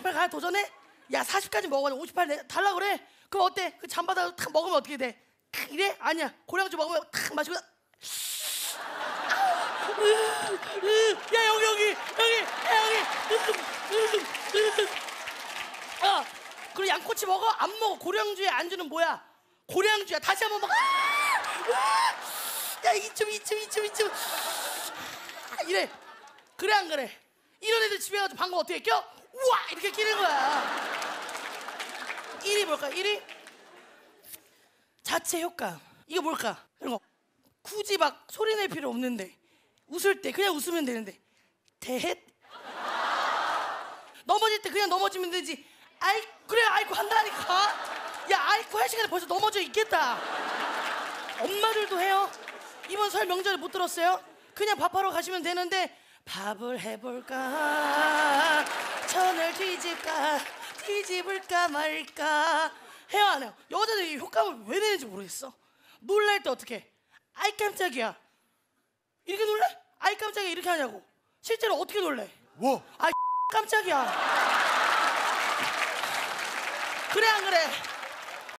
58 가 도전해? 야 40까지 먹어야 58 달라 그래? 그럼 어때? 그 잠바닥 탁 먹으면 어떻게 돼? 이래? 아니야. 고량주 먹으면 탁 마시고 야 여기 그리고 양꼬치 먹어? 안 먹어. 고량주의 안주는 뭐야? 고량주야. 다시 한번 먹어. 야 이쯤 이래. 그래 안 그래? 이런 애들 집에 가서 방금 어떻게 껴? 우와 이렇게 끼는 거야. 1위 뭘까? 1위 자체 효과. 이거 뭘까? 이런 거 굳이 막 소리 낼 필요 없는데 웃을 때 그냥 웃으면 되는데 대헷 넘어질 때 그냥 넘어지면 되지. 아이 그래 아이쿠 한다니까. 야 아이쿠 할 시간에 벌써 넘어져 있겠다. 엄마들도 해요. 이번 설 명절에 못 들었어요? 그냥 밥하러 가시면 되는데 밥을 해볼까 천을 뒤집을까 말까 해요 안 해요? 여자들이 효과음을 왜 내는지 모르겠어. 놀랄 때 어떻게 아이 깜짝이야 이렇게 놀래? 아이 깜짝이야 이렇게 하냐고. 실제로 어떻게 놀래? 뭐? 아이 깜짝이야. 그래 안 그래?